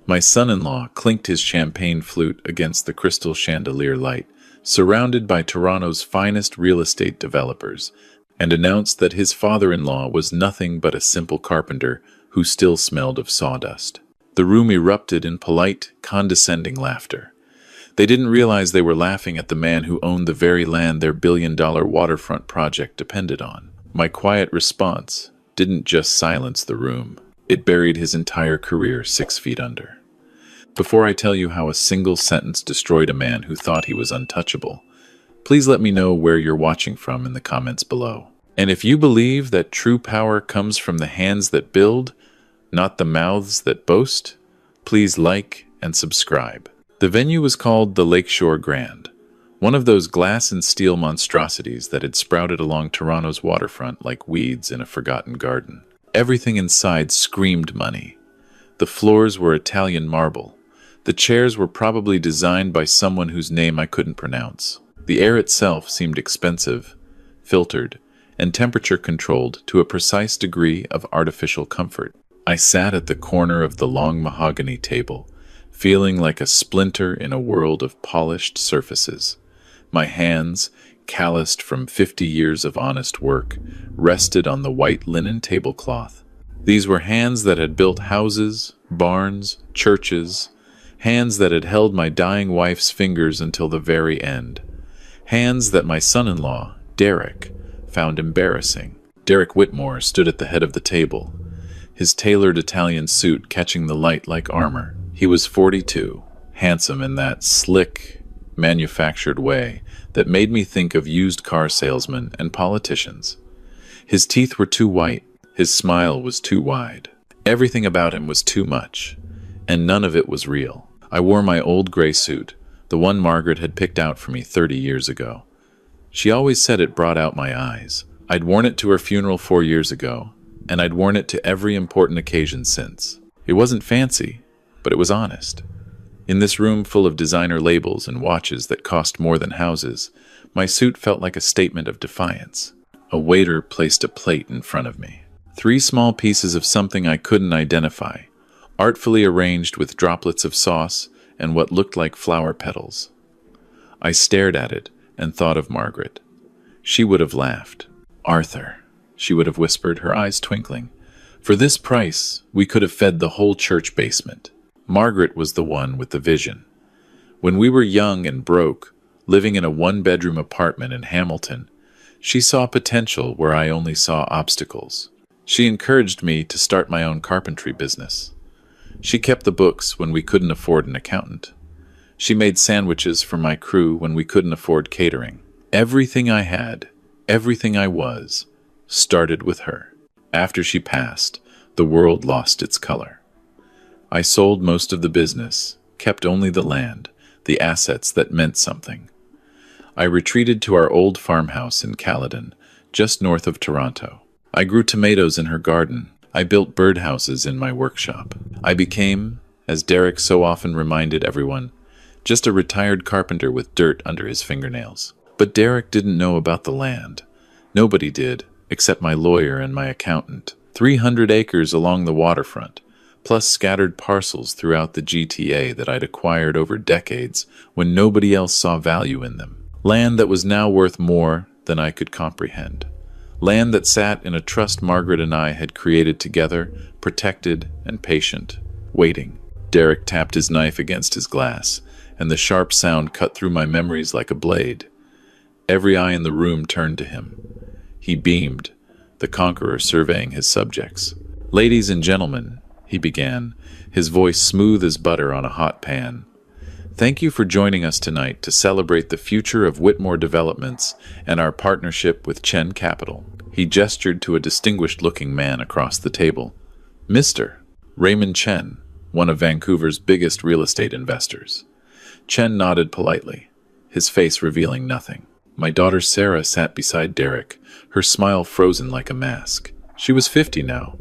My son-in-law clinked his champagne flute against the crystal chandelier light, surrounded by Toronto's finest real estate developers, and announced that his father-in-law was nothing but a simple carpenter who still smelled of sawdust. The room erupted in polite, condescending laughter. They didn't realize they were laughing at the man who owned the very land their billion-dollar waterfront project depended on. My quiet response didn't just silence the room. It buried his entire career 6 feet under. Before I tell you how a single sentence destroyed a man who thought he was untouchable, please let me know where you're watching from in the comments below. And if you believe that true power comes from the hands that build, not the mouths that boast, please like and subscribe. The venue was called the Lakeshore Grand, one of those glass and steel monstrosities that had sprouted along Toronto's waterfront like weeds in a forgotten garden. Everything inside screamed money. The floors were Italian marble. The chairs were probably designed by someone whose name I couldn't pronounce. The air itself seemed expensive, filtered, and temperature-controlled to a precise degree of artificial comfort. I sat at the corner of the long mahogany table, feeling like a splinter in a world of polished surfaces. My hands, calloused from 50 years of honest work, rested on the white linen tablecloth. These were hands that had built houses, barns, churches, hands that had held my dying wife's fingers until the very end. Hands that my son-in-law, Derek, found embarrassing. Derek Whitmore stood at the head of the table, his tailored Italian suit catching the light like armor. He was 42, handsome in that slick, manufactured way that made me think of used car salesmen and politicians. His teeth were too white, his smile was too wide. Everything about him was too much, and none of it was real. I wore my old gray suit, the one Margaret had picked out for me 30 years ago. She always said it brought out my eyes. I'd worn it to her funeral 4 years ago, and I'd worn it to every important occasion since. It wasn't fancy, but it was honest. In this room full of designer labels and watches that cost more than houses, my suit felt like a statement of defiance. A waiter placed a plate in front of me. 3 small pieces of something I couldn't identify, artfully arranged with droplets of sauce and what looked like flower petals. I stared at it and thought of Margaret. She would have laughed. "Arthur," she would have whispered, her eyes twinkling. "For this price, we could have fed the whole church basement." Margaret was the one with the vision. When we were young and broke, living in a 1-bedroom apartment in Hamilton, she saw potential where I only saw obstacles. She encouraged me to start my own carpentry business. She kept the books when we couldn't afford an accountant. She made sandwiches for my crew when we couldn't afford catering. Everything I had, everything I was, started with her. After she passed, the world lost its color. I sold most of the business, kept only the land, the assets that meant something. I retreated to our old farmhouse in Caledon, just north of Toronto. I grew tomatoes in her garden. I built birdhouses in my workshop. I became, as Derek so often reminded everyone, just a retired carpenter with dirt under his fingernails. But Derek didn't know about the land. Nobody did, except my lawyer and my accountant. 300 acres along the waterfront, plus scattered parcels throughout the GTA that I'd acquired over decades when nobody else saw value in them. Land that was now worth more than I could comprehend. Land that sat in a trust Margaret and I had created together, protected and patient, waiting. Derek tapped his knife against his glass, and the sharp sound cut through my memories like a blade. Every eye in the room turned to him. He beamed, the conqueror surveying his subjects. "Ladies and gentlemen," he began, his voice smooth as butter on a hot pan. "Thank you for joining us tonight to celebrate the future of Whitmore Developments and our partnership with Chen Capital." He gestured to a distinguished-looking man across the table. "Mr. Raymond Chen, one of Vancouver's biggest real estate investors." Chen nodded politely, his face revealing nothing. My daughter Sarah sat beside Derek, her smile frozen like a mask. She was 50 now,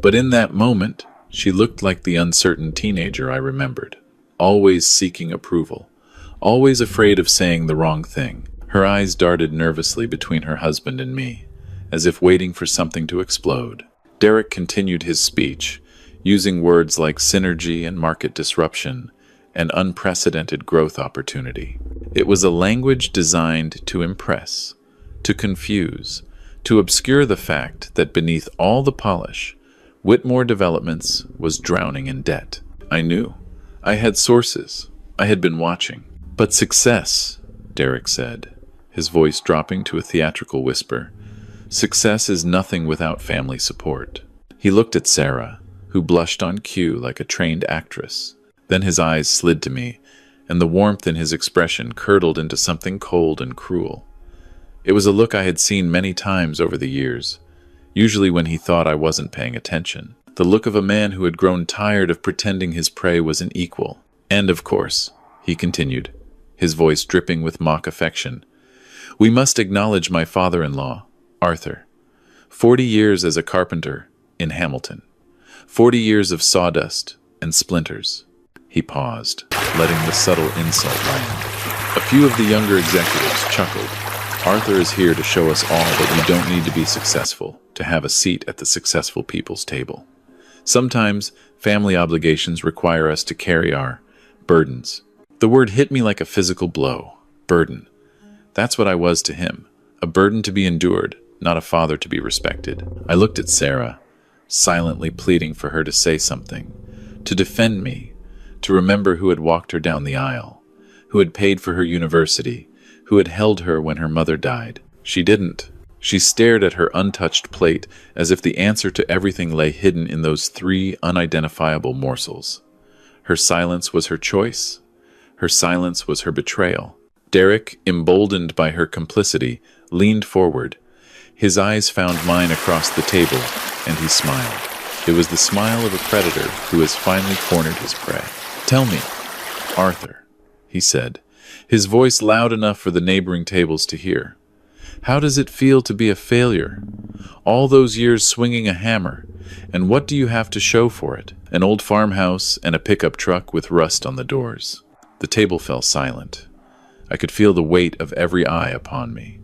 but in that moment, she looked like the uncertain teenager I remembered, always seeking approval, always afraid of saying the wrong thing. Her eyes darted nervously between her husband and me, as if waiting for something to explode. Derek continued his speech, using words like synergy and market disruption and unprecedented growth opportunity. It was a language designed to impress, to confuse, to obscure the fact that beneath all the polish, Whitmore Developments was drowning in debt. I knew. I had sources. I had been watching. But success, Derek said, his voice dropping to a theatrical whisper, success is nothing without family support. He looked at Sarah, who blushed on cue like a trained actress. Then his eyes slid to me, and the warmth in his expression curdled into something cold and cruel. It was a look I had seen many times over the years, usually when he thought I wasn't paying attention. The look of a man who had grown tired of pretending his prey was an equal. And of course, he continued, his voice dripping with mock affection, we must acknowledge my father-in-law, Arthur. 40 years as a carpenter in Hamilton. 40 years of sawdust and splinters. He paused, letting the subtle insult land. A few of the younger executives chuckled. Arthur is here to show us all that you don't need to be successful to have a seat at the successful people's table. Sometimes family obligations require us to carry our burdens. The word hit me like a physical blow. Burden. That's what I was to him. A burden to be endured, not a father to be respected. I looked at Sarah, silently pleading for her to say something, to defend me, to remember who had walked her down the aisle, who had paid for her university, who had held her when her mother died. She didn't. She stared at her untouched plate as if the answer to everything lay hidden in those 3 unidentifiable morsels. Her silence was her choice. Her silence was her betrayal. Derek, emboldened by her complicity, leaned forward. His eyes found mine across the table, and he smiled. It was the smile of a predator who has finally cornered his prey. Tell me, Arthur, he said, his voice loud enough for the neighboring tables to hear. How does it feel to be a failure? All those years swinging a hammer, and what do you have to show for it? An old farmhouse and a pickup truck with rust on the doors. The table fell silent. I could feel the weight of every eye upon me.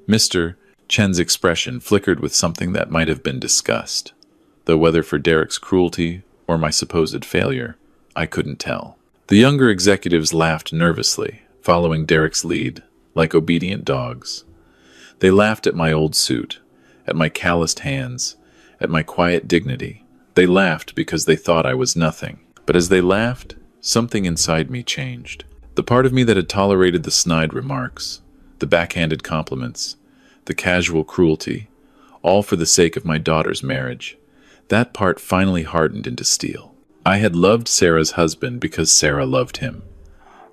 Mr. Chen's expression flickered with something that might have been disgust, though whether for Derek's cruelty or my supposed failure, I couldn't tell. The younger executives laughed nervously, following Derek's lead, like obedient dogs. They laughed at my old suit, at my calloused hands, at my quiet dignity. They laughed because they thought I was nothing. But as they laughed, something inside me changed. The part of me that had tolerated the snide remarks, the backhanded compliments, the casual cruelty, all for the sake of my daughter's marriage, that part finally hardened into steel. I had loved Sarah's husband because Sarah loved him.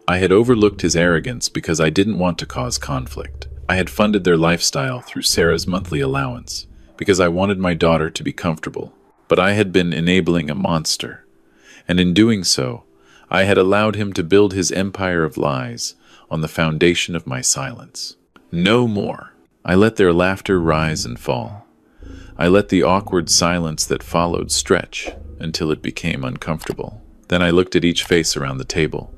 I had overlooked his arrogance because I didn't want to cause conflict. I had funded their lifestyle through Sarah's monthly allowance because I wanted my daughter to be comfortable. But I had been enabling a monster, and in doing so, I had allowed him to build his empire of lies on the foundation of my silence. No more. I let their laughter rise and fall. I let the awkward silence that followed stretch until it became uncomfortable. Then I looked at each face around the table,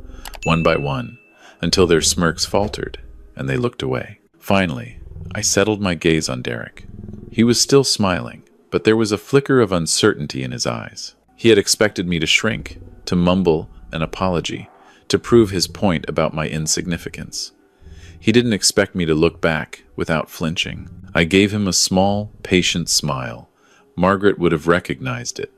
one by one, until their smirks faltered, and they looked away. Finally, I settled my gaze on Derek. He was still smiling, but there was a flicker of uncertainty in his eyes. He had expected me to shrink, to mumble an apology, to prove his point about my insignificance. He didn't expect me to look back without flinching. I gave him a small, patient smile. Margaret would have recognized it.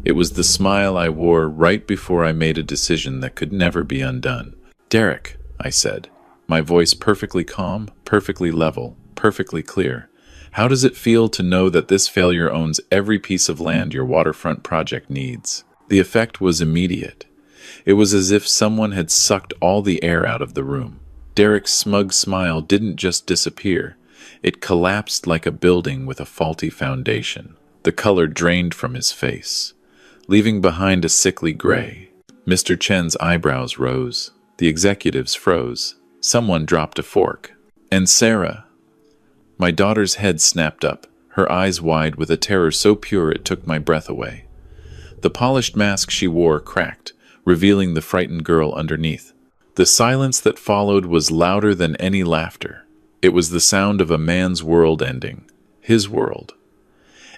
It was the smile I wore right before I made a decision that could never be undone. Derek, I said, my voice perfectly calm, perfectly level, perfectly clear. How does it feel to know that this failure owns every piece of land your waterfront project needs? The effect was immediate. It was as if someone had sucked all the air out of the room. Derek's smug smile didn't just disappear. It collapsed like a building with a faulty foundation. The color drained from his face, leaving behind a sickly gray. Mr. Chen's eyebrows rose. The executives froze. Someone dropped a fork. And Sarah. My daughter's head snapped up, her eyes wide with a terror so pure it took my breath away. The polished mask she wore cracked, revealing the frightened girl underneath. The silence that followed was louder than any laughter. It was the sound of a man's world ending, his world.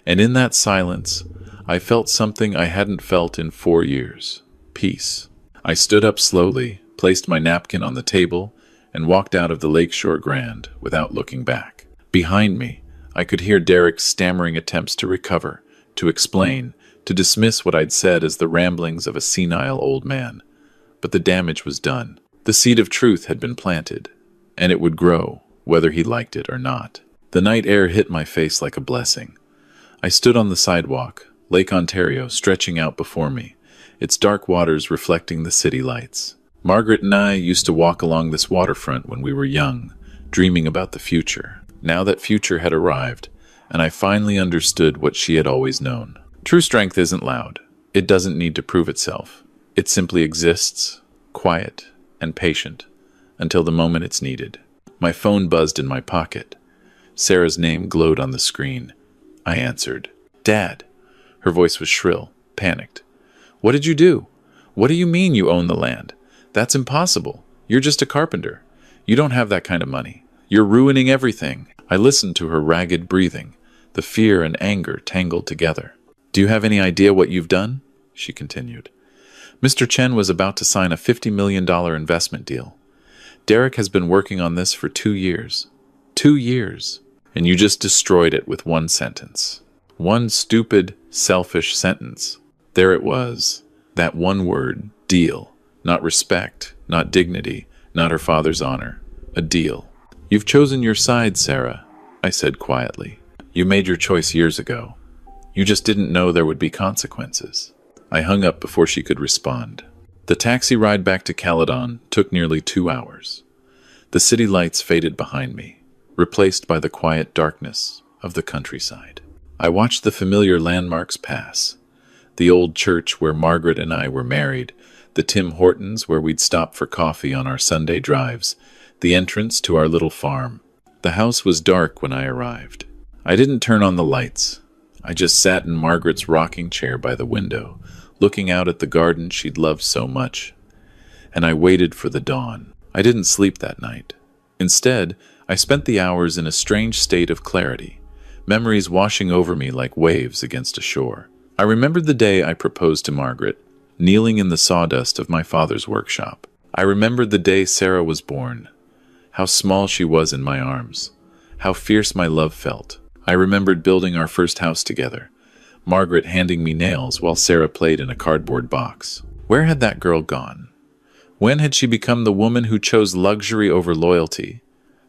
And in that silence, I felt something I hadn't felt in 4 years. Peace. I stood up slowly, placed my napkin on the table, and walked out of the Lakeshore Grand without looking back. Behind me, I could hear Derek's stammering attempts to recover, to explain, to dismiss what I'd said as the ramblings of a senile old man. But the damage was done. The seed of truth had been planted, and it would grow, whether he liked it or not. The night air hit my face like a blessing. I stood on the sidewalk, Lake Ontario stretching out before me, its dark waters reflecting the city lights. Margaret and I used to walk along this waterfront when we were young, dreaming about the future. Now that future had arrived, and I finally understood what she had always known. True strength isn't loud. It doesn't need to prove itself. It simply exists, quiet and patient, until the moment it's needed. My phone buzzed in my pocket. Sarah's name glowed on the screen. I answered. "Dad." Her voice was shrill, panicked. "What did you do? What do you mean you own the land? That's impossible. You're just a carpenter. You don't have that kind of money. You're ruining everything." I listened to her ragged breathing, the fear and anger tangled together. "Do you have any idea what you've done?" she continued. "Mr. Chen was about to sign a $50 million investment deal. Derek has been working on this for 2 years. 2 years. And you just destroyed it with one sentence. One stupid, selfish sentence. There it was. That one word, deal. Not respect, not dignity, not her father's honor. A deal. You've chosen your side, Sarah," I said quietly. "You made your choice years ago. You just didn't know there would be consequences." I hung up before she could respond. The taxi ride back to Caledon took nearly 2 hours. The city lights faded behind me, replaced by the quiet darkness of the countryside. I watched the familiar landmarks pass. The old church where Margaret and I were married, the Tim Hortons where we'd stop for coffee on our Sunday drives, the entrance to our little farm. The house was dark when I arrived. I didn't turn on the lights. I just sat in Margaret's rocking chair by the window, looking out at the garden she'd loved so much. And I waited for the dawn. I didn't sleep that night. Instead, I spent the hours in a strange state of clarity, memories washing over me like waves against a shore. I remembered the day I proposed to Margaret, kneeling in the sawdust of my father's workshop. I remembered the day Sarah was born, how small she was in my arms, how fierce my love felt. I remembered building our first house together, Margaret handing me nails while Sarah played in a cardboard box. Where had that girl gone? When had she become the woman who chose luxury over loyalty,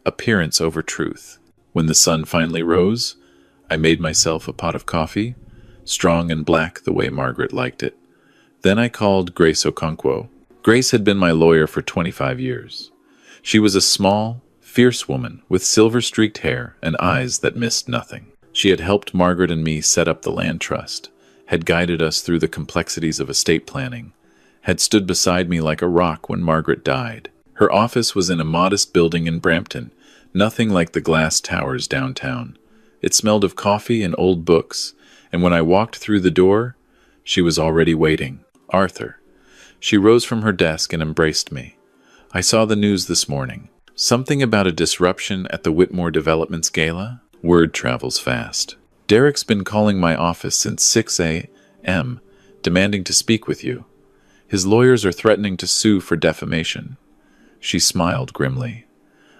appearance over truth? When the sun finally rose, I made myself a pot of coffee, strong and black the way Margaret liked it. Then I called Grace Okonkwo. Grace had been my lawyer for 25 years. She was a small, fierce woman with silver-streaked hair and eyes that missed nothing. She had helped Margaret and me set up the land trust, had guided us through the complexities of estate planning, had stood beside me like a rock when Margaret died. Her office was in a modest building in Brampton, nothing like the glass towers downtown. It smelled of coffee and old books, and when I walked through the door, she was already waiting. Arthur. She rose from her desk and embraced me. I saw the news this morning. Something about a disruption at the Whitmore Developments Gala? Word travels fast. Derek's been calling my office since 6 a.m., demanding to speak with you. His lawyers are threatening to sue for defamation. She smiled grimly.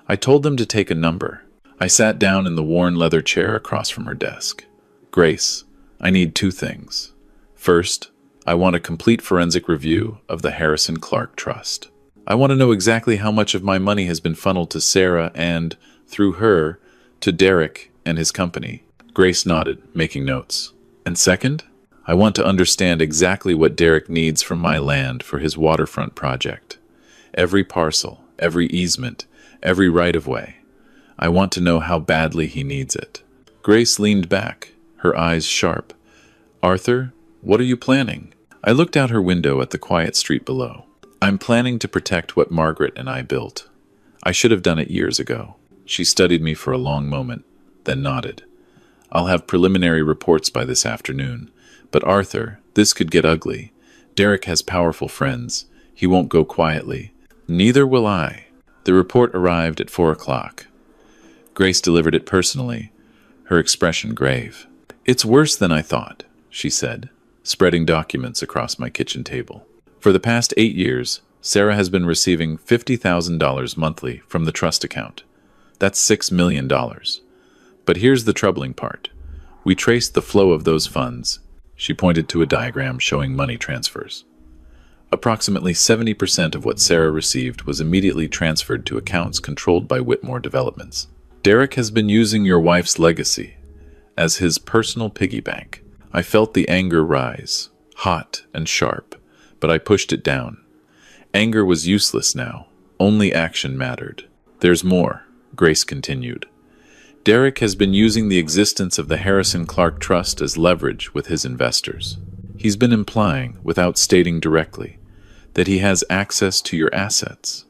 I told them to take a number. I sat down in the worn leather chair across from her desk. Grace, I need 2 things. First, I want a complete forensic review of the Harrison Clark Trust. I want to know exactly how much of my money has been funneled to Sarah and, through her, to Derek and his company. Grace nodded, making notes. And second, I want to understand exactly what Derek needs from my land for his waterfront project. Every parcel, every easement, every right-of-way. I want to know how badly he needs it. Grace leaned back, her eyes sharp. Arthur, what are you planning? I looked out her window at the quiet street below. I'm planning to protect what Margaret and I built. I should have done it years ago. She studied me for a long moment, then nodded. I'll have preliminary reports by this afternoon. But Arthur, this could get ugly. Derek has powerful friends. He won't go quietly. Neither will I. The report arrived at 4 o'clock. Grace delivered it personally, her expression grave. It's worse than I thought, she said, spreading documents across my kitchen table. For the past 8 years, Sarah has been receiving $50,000 monthly from the trust account. That's $6 million. But here's the troubling part. We traced the flow of those funds. She pointed to a diagram showing money transfers. Approximately 70% of what Sarah received was immediately transferred to accounts controlled by Whitmore Developments. Derek has been using your wife's legacy as his personal piggy bank. I felt the anger rise, hot and sharp, but I pushed it down. Anger was useless now. Only action mattered. There's more, Grace continued. Derek has been using the existence of the Harrison Clark Trust as leverage with his investors. He's been implying, without stating directly, that he has access to your assets,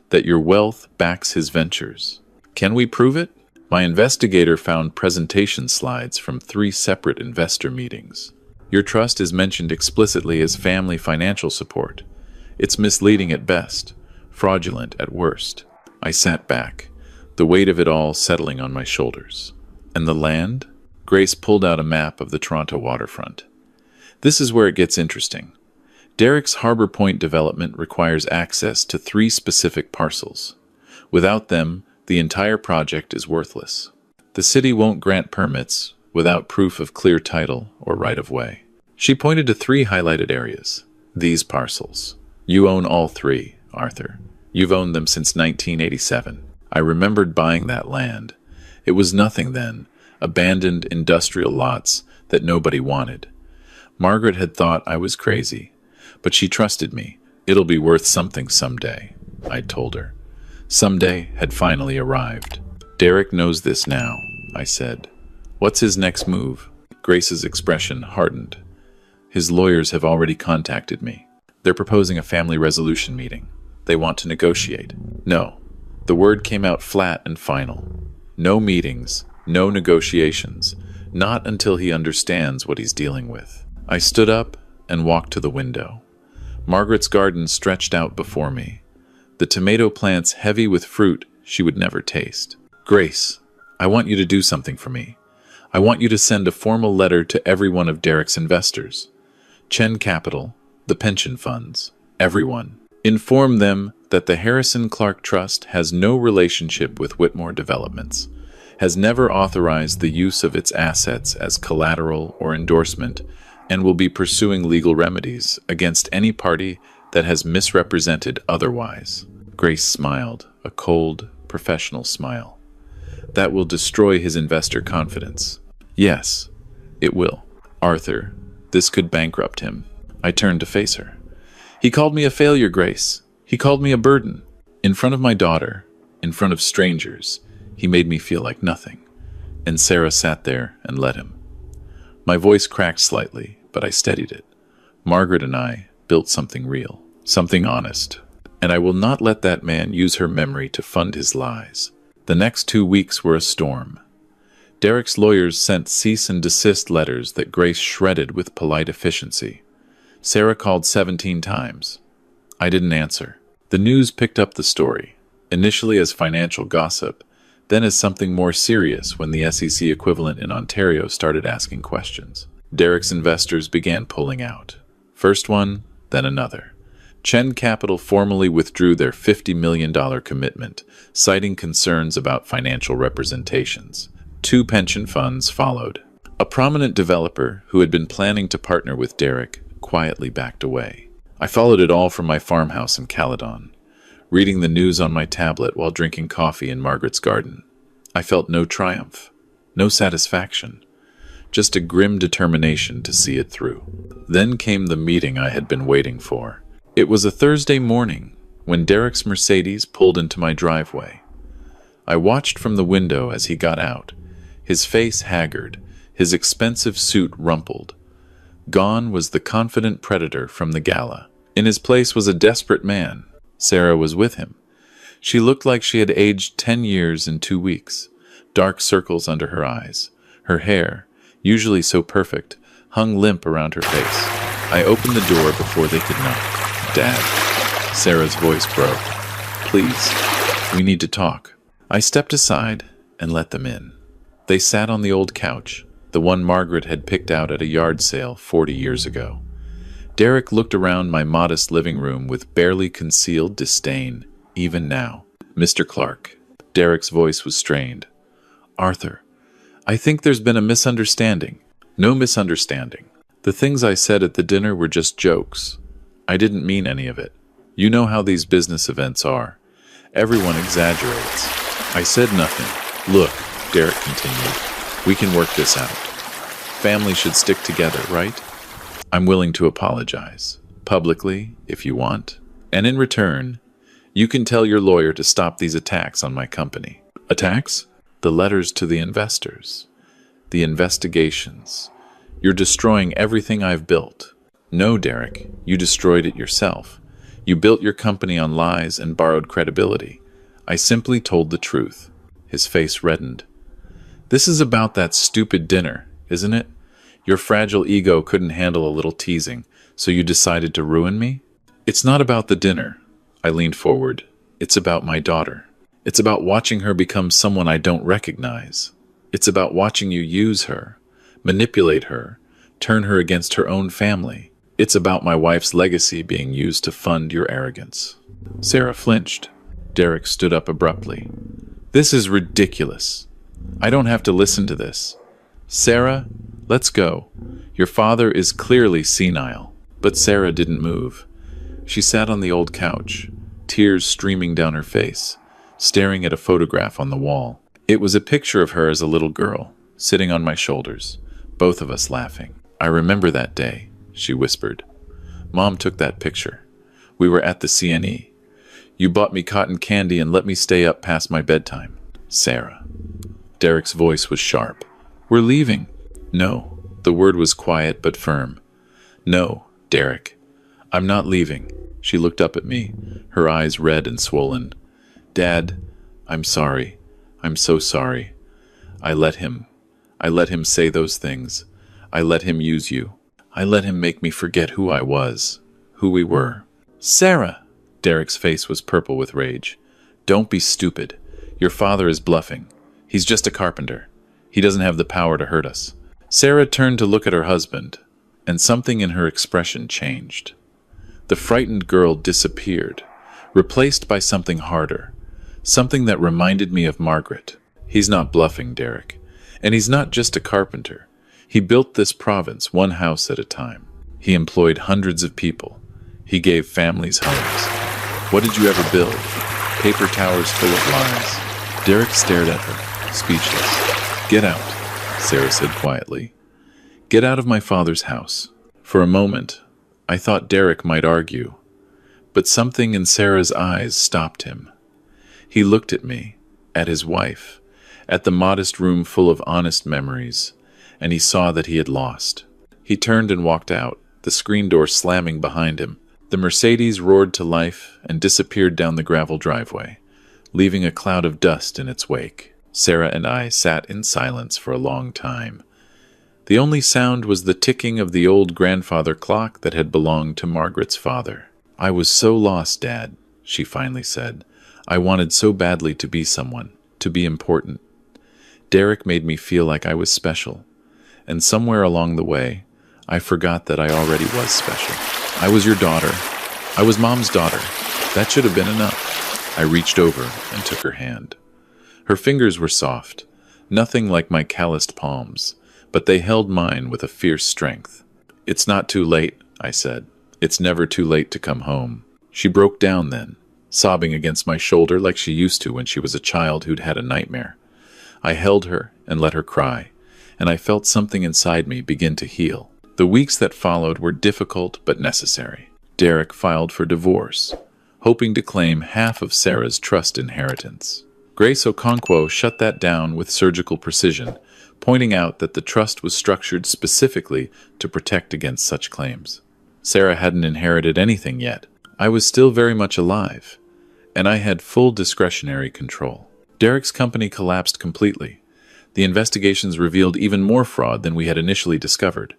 that your wealth backs his ventures. Can we prove it? My investigator found presentation slides from 3 separate investor meetings. Your trust is mentioned explicitly as family financial support. It's misleading at best, fraudulent at worst. I sat back, the weight of it all settling on my shoulders. And the land? Grace pulled out a map of the Toronto waterfront. This is where it gets interesting. Derek's Harbor Point development requires access to 3 specific parcels. Without them, the entire project is worthless. The city won't grant permits without proof of clear title or right-of-way. She pointed to 3 highlighted areas. These parcels. You own all 3, Arthur. You've owned them since 1987. I remembered buying that land. It was nothing then, abandoned industrial lots that nobody wanted. Margaret had thought I was crazy, but she trusted me. It'll be worth something someday, I told her. Someday had finally arrived. Derek knows this now, I said. What's his next move? Grace's expression hardened. His lawyers have already contacted me. They're proposing a family resolution meeting. They want to negotiate. No. The word came out flat and final. No meetings, no negotiations, not until he understands what he's dealing with. I stood up and walked to the window. Margaret's garden stretched out before me, the tomato plants heavy with fruit she would never taste. Grace, I want you to do something for me. I want you to send a formal letter to every one of Derek's investors. Chen Capital, the pension funds, everyone. Inform them that the Harrison Clark Trust has no relationship with Whitmore Developments, has never authorized the use of its assets as collateral or endorsement, and will be pursuing legal remedies against any party that has misrepresented otherwise. Grace smiled, a cold, professional smile. That will destroy his investor confidence. Yes, it will. Arthur, this could bankrupt him. I turned to face her. He called me a failure, Grace. He called me a burden. In front of my daughter, in front of strangers, he made me feel like nothing. And Sarah sat there and let him. My voice cracked slightly, but I steadied it. Margaret and I built something real, something honest. And I will not let that man use her memory to fund his lies. The next 2 weeks were a storm. Derek's lawyers sent cease and desist letters that Grace shredded with polite efficiency. Sarah called 17 times. I didn't answer. The news picked up the story, initially as financial gossip, then as something more serious when the SEC equivalent in Ontario started asking questions. Derek's investors began pulling out. First one, then another. Chen Capital formally withdrew their $50 million commitment, citing concerns about financial representations. 2 pension funds followed. A prominent developer who had been planning to partner with Derek quietly backed away. I followed it all from my farmhouse in Caledon, reading the news on my tablet while drinking coffee in Margaret's garden. I felt no triumph, no satisfaction, just a grim determination to see it through. Then came the meeting I had been waiting for. It was a Thursday morning when Derek's Mercedes pulled into my driveway. I watched from the window as he got out, his face haggard, his expensive suit rumpled. Gone was the confident predator from the Gala. In his place was a desperate man. Sarah was with him. She looked like she had aged 10 years in 2 weeks. Dark circles under her eyes. Her hair, usually so perfect, hung limp around her face. I opened the door before they could knock. Dad, Sarah's voice broke. Please, we need to talk. I stepped aside and let them in. They sat on the old couch, the one Margaret had picked out at a yard sale 40 years ago. Derek looked around my modest living room with barely concealed disdain, even now. "Mr. Clark." Derek's voice was strained. "Arthur, I think there's been a misunderstanding." "No misunderstanding. The things I said at the dinner were just jokes. I didn't mean any of it. You know how these business events are. Everyone exaggerates." I said nothing. "Look," Derek continued, "we can work this out. Family should stick together, right? I'm willing to apologize. Publicly, if you want. And in return, you can tell your lawyer to stop these attacks on my company." "Attacks?" "The letters to the investors. The investigations. You're destroying everything I've built." "No, Derek, you destroyed it yourself. You built your company on lies and borrowed credibility. I simply told the truth." His face reddened. "This is about that stupid dinner, isn't it? Your fragile ego couldn't handle a little teasing, so you decided to ruin me?" "It's not about the dinner." I leaned forward. "It's about my daughter. It's about watching her become someone I don't recognize. It's about watching you use her, manipulate her, turn her against her own family. It's about my wife's legacy being used to fund your arrogance." Sarah flinched. Derek stood up abruptly. "This is ridiculous. I don't have to listen to this. Sarah, let's go. Your father is clearly senile." But Sarah didn't move. She sat on the old couch, tears streaming down her face, staring at a photograph on the wall. It was a picture of her as a little girl, sitting on my shoulders, both of us laughing. "I remember that day," she whispered. "Mom took that picture. We were at the CNE. You bought me cotton candy and let me stay up past my bedtime." "Sarah." Derek's voice was sharp. "We're leaving." "No." The word was quiet but firm. "No, Derek. I'm not leaving." She looked up at me, her eyes red and swollen. "Dad, I'm sorry. I'm so sorry. I let him say those things. I let him use you. I let him make me forget who I was, who we were." "Sarah!" Derek's face was purple with rage. "Don't be stupid. Your father is bluffing. He's just a carpenter. He doesn't have the power to hurt us." Sarah turned to look at her husband, and something in her expression changed. The frightened girl disappeared, replaced by something harder, something that reminded me of Margaret. "He's not bluffing, Derek. And he's not just a carpenter. He built this province one house at a time. He employed hundreds of people. He gave families homes. What did you ever build? Paper towers full of lies." Derek stared at her, speechless. "Get out," Sarah said quietly. "Get out of my father's house." For a moment, I thought Derek might argue, but something in Sarah's eyes stopped him. He looked at me, at his wife, at the modest room full of honest memories, and he saw that he had lost. He turned and walked out, the screen door slamming behind him. The Mercedes roared to life and disappeared down the gravel driveway, leaving a cloud of dust in its wake. Sarah and I sat in silence for a long time. The only sound was the ticking of the old grandfather clock that had belonged to Margaret's father. "I was so lost, Dad," she finally said. "I wanted so badly to be someone, to be important. Derek made me feel like I was special. And somewhere along the way, I forgot that I already was special. I was your daughter. I was Mom's daughter. That should have been enough." I reached over and took her hand. Her fingers were soft, nothing like my calloused palms, but they held mine with a fierce strength. "It's not too late," I said. "It's never too late to come home." She broke down then, sobbing against my shoulder like she used to when she was a child who'd had a nightmare. I held her and let her cry, and I felt something inside me begin to heal. The weeks that followed were difficult but necessary. Derek filed for divorce, hoping to claim half of Sarah's trust inheritance. Grace Okonkwo shut that down with surgical precision, pointing out that the trust was structured specifically to protect against such claims. Sarah hadn't inherited anything yet. I was still very much alive, and I had full discretionary control. Derek's company collapsed completely. The investigations revealed even more fraud than we had initially discovered.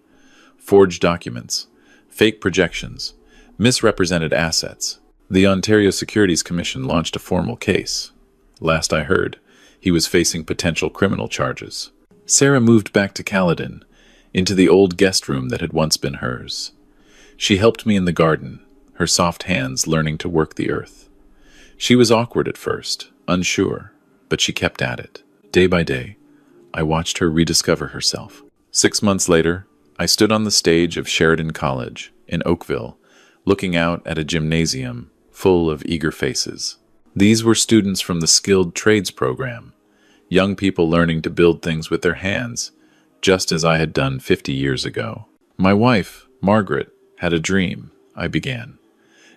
Forged documents, fake projections, misrepresented assets. The Ontario Securities Commission launched a formal case. Last I heard, he was facing potential criminal charges. Sarah moved back to Caledon, into the old guest room that had once been hers. She helped me in the garden, her soft hands learning to work the earth. She was awkward at first, unsure, but she kept at it. Day by day, I watched her rediscover herself. 6 months later, I stood on the stage of Sheridan College in Oakville, looking out at a gymnasium full of eager faces. These were students from the Skilled Trades program, young people learning to build things with their hands, just as I had done 50 years ago. My wife, Margaret, had a dream, I began.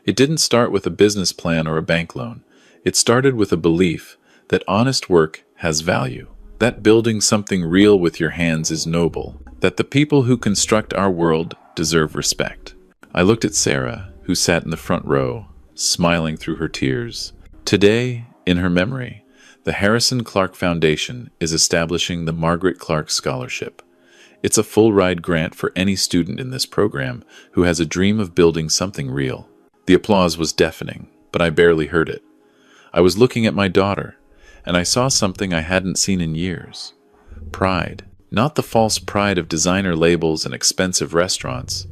It didn't start with a business plan or a bank loan. It started with a belief that honest work has value, that building something real with your hands is noble, that the people who construct our world deserve respect. I looked at Sarah, who sat in the front row, smiling through her tears. Today, in her memory, the Harrison Clark Foundation is establishing the Margaret Clark Scholarship. It's a full-ride grant for any student in this program who has a dream of building something real. The applause was deafening, but I barely heard it. I was looking at my daughter, and I saw something I hadn't seen in years. Pride. Not the false pride of designer labels and expensive restaurants,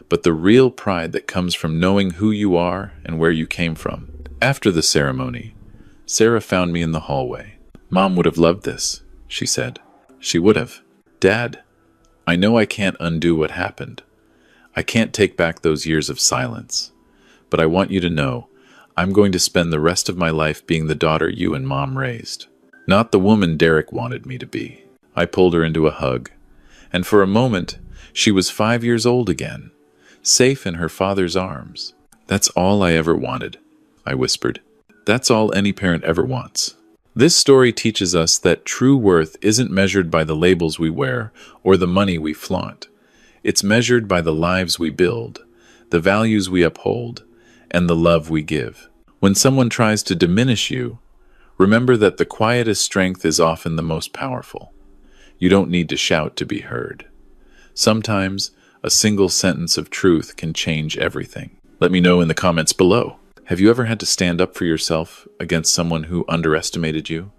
but the real pride that comes from knowing who you are and where you came from. After the ceremony, Sarah found me in the hallway. "Mom would have loved this," she said. "She would have. Dad, I know I can't undo what happened. I can't take back those years of silence. But I want you to know, I'm going to spend the rest of my life being the daughter you and Mom raised. Not the woman Derek wanted me to be." I pulled her into a hug, and for a moment, she was 5 years old again, safe in her father's arms. "That's all I ever wanted," I whispered. "That's all any parent ever wants." This story teaches us that true worth isn't measured by the labels we wear or the money we flaunt. It's measured by the lives we build, the values we uphold, and the love we give. When someone tries to diminish you, remember that the quietest strength is often the most powerful. You don't need to shout to be heard. Sometimes, a single sentence of truth can change everything. Let me know in the comments below. Have you ever had to stand up for yourself against someone who underestimated you?